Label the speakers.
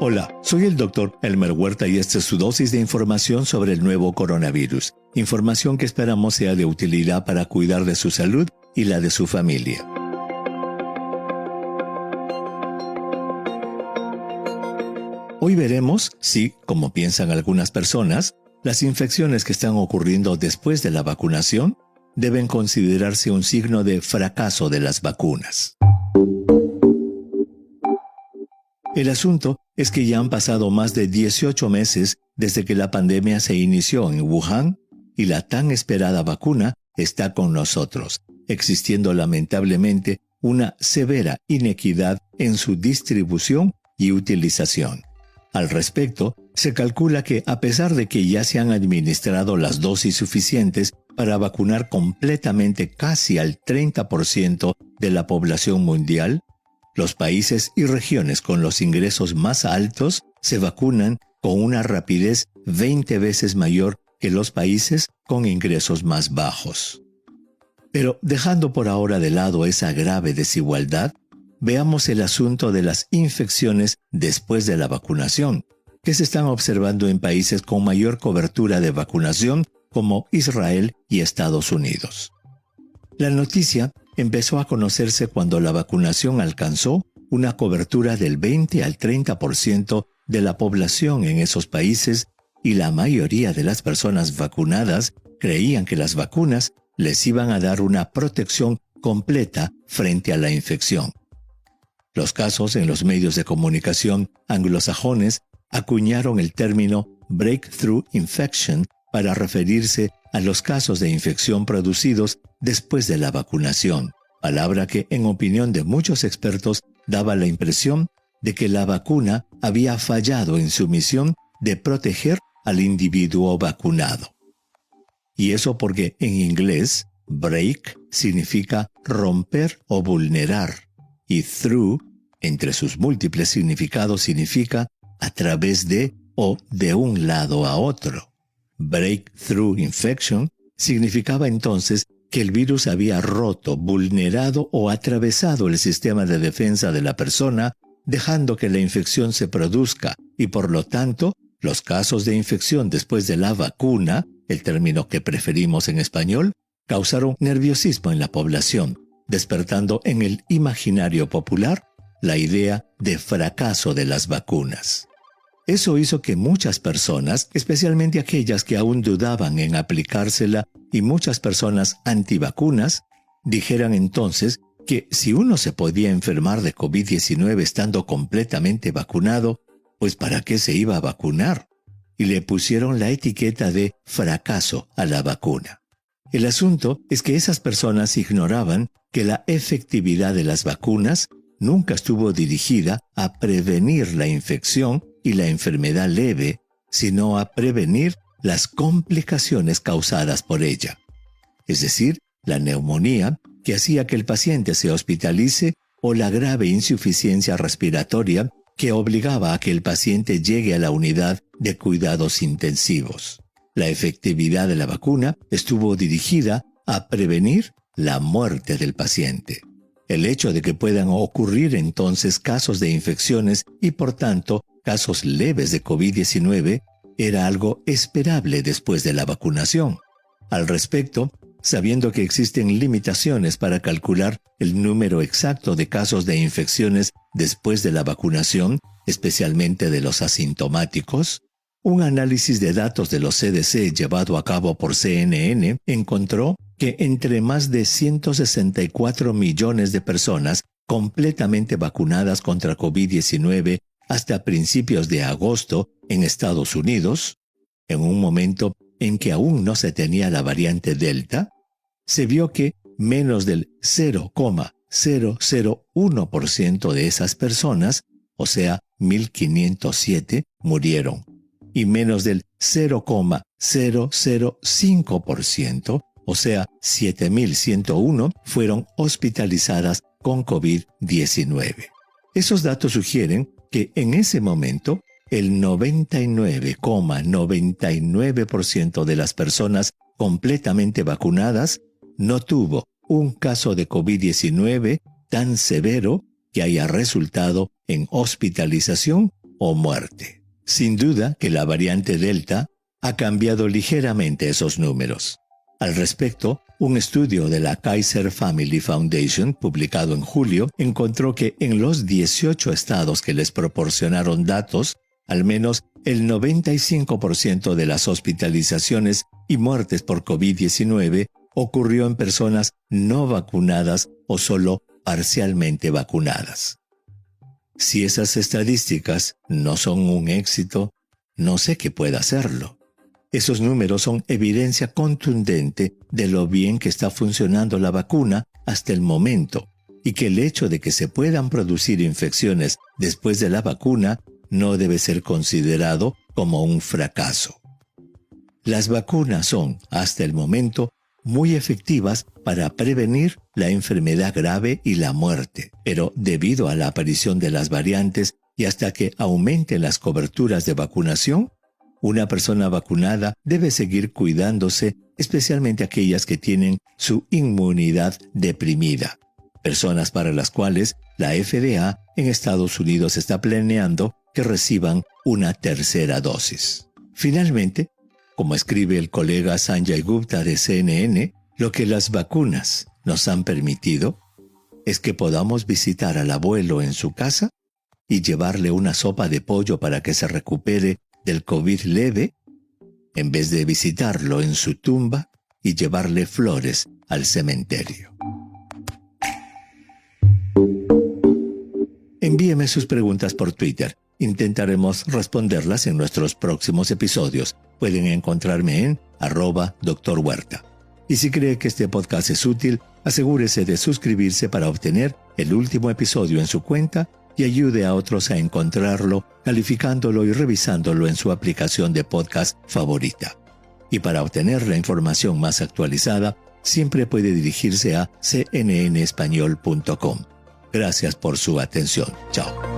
Speaker 1: Hola, soy el Dr. Elmer Huerta y esta es su dosis de información sobre el nuevo coronavirus. Información que esperamos sea de utilidad para cuidar de su salud y la de su familia. Hoy veremos si, como piensan algunas personas, las infecciones que están ocurriendo después de la vacunación deben considerarse un signo de fracaso de las vacunas. El asunto es que ya han pasado más de 18 meses desde que la pandemia se inició en Wuhan y la tan esperada vacuna está con nosotros, existiendo lamentablemente una severa inequidad en su distribución y utilización. Al respecto, se calcula que a pesar de que ya se han administrado las dosis suficientes para vacunar completamente casi al 30% de la población mundial, los países y regiones con los ingresos más altos se vacunan con una rapidez 20 veces mayor que los países con ingresos más bajos. Pero dejando por ahora de lado esa grave desigualdad, veamos el asunto de las infecciones después de la vacunación, que se están observando en países con mayor cobertura de vacunación como Israel y Estados Unidos. La noticia empezó a conocerse cuando la vacunación alcanzó una cobertura del 20 al 30% de la población en esos países y la mayoría de las personas vacunadas creían que las vacunas les iban a dar una protección completa frente a la infección. Los casos en los medios de comunicación anglosajones acuñaron el término breakthrough infection para referirse a los casos de infección producidos después de la vacunación, palabra que, en opinión de muchos expertos, daba la impresión de que la vacuna había fallado en su misión de proteger al individuo vacunado. Y eso porque en inglés, break significa romper o vulnerar, y through, entre sus múltiples significados, significa a través de o de un lado a otro. Breakthrough infection significaba entonces que el virus había roto, vulnerado o atravesado el sistema de defensa de la persona, dejando que la infección se produzca y por lo tanto, los casos de infección después de la vacuna, el término que preferimos en español, causaron nerviosismo en la población, despertando en el imaginario popular la idea de fracaso de las vacunas. Eso hizo que muchas personas, especialmente aquellas que aún dudaban en aplicársela y muchas personas antivacunas, dijeran entonces que si uno se podía enfermar de COVID-19 estando completamente vacunado, pues ¿para qué se iba a vacunar? Y le pusieron la etiqueta de fracaso a la vacuna. El asunto es que esas personas ignoraban que la efectividad de las vacunas nunca estuvo dirigida a prevenir la infección y la enfermedad leve, sino a prevenir las complicaciones causadas por ella. Es decir, la neumonía, que hacía que el paciente se hospitalice, o la grave insuficiencia respiratoria, que obligaba a que el paciente llegue a la unidad de cuidados intensivos. La efectividad de la vacuna estuvo dirigida a prevenir la muerte del paciente. El hecho de que puedan ocurrir entonces casos de infecciones y por tanto casos leves de COVID-19 era algo esperable después de la vacunación. Al respecto, sabiendo que existen limitaciones para calcular el número exacto de casos de infecciones después de la vacunación, especialmente de los asintomáticos, un análisis de datos de los CDC llevado a cabo por CNN encontró que entre más de 164 millones de personas completamente vacunadas contra COVID-19 hasta principios de agosto en Estados Unidos, en un momento en que aún no se tenía la variante Delta, se vio que menos del 0,001% de esas personas, o sea, 1.507, murieron, y menos del 0,005%, o sea, 7.101, fueron hospitalizadas con COVID-19. Esos datos sugieren que en ese momento el 99,99% de las personas completamente vacunadas no tuvo un caso de COVID-19 tan severo que haya resultado en hospitalización o muerte. Sin duda que la variante Delta ha cambiado ligeramente esos números. Al respecto, un estudio de la Kaiser Family Foundation, publicado en julio, encontró que en los 18 estados que les proporcionaron datos, al menos el 95% de las hospitalizaciones y muertes por COVID-19 ocurrió en personas no vacunadas o solo parcialmente vacunadas. Si esas estadísticas no son un éxito, no sé qué pueda hacerlo. Esos números son evidencia contundente de lo bien que está funcionando la vacuna hasta el momento y que el hecho de que se puedan producir infecciones después de la vacuna no debe ser considerado como un fracaso. Las vacunas son, hasta el momento, muy efectivas para prevenir la enfermedad grave y la muerte, pero debido a la aparición de las variantes y hasta que aumenten las coberturas de vacunación, una persona vacunada debe seguir cuidándose, especialmente aquellas que tienen su inmunidad deprimida, personas para las cuales la FDA en Estados Unidos está planeando que reciban una tercera dosis. Finalmente, como escribe el colega Sanjay Gupta de CNN, lo que las vacunas nos han permitido es que podamos visitar al abuelo en su casa y llevarle una sopa de pollo para que se recupere del COVID leve, en vez de visitarlo en su tumba y llevarle flores al cementerio. Envíeme sus preguntas por Twitter. Intentaremos responderlas en nuestros próximos episodios. Pueden encontrarme en @Dr. Huerta. Y si cree que este podcast es útil, asegúrese de suscribirse para obtener el último episodio en su cuenta y ayude a otros a encontrarlo, calificándolo y revisándolo en su aplicación de podcast favorita. Y para obtener la información más actualizada, siempre puede dirigirse a cnnespañol.com. Gracias por su atención. Chao.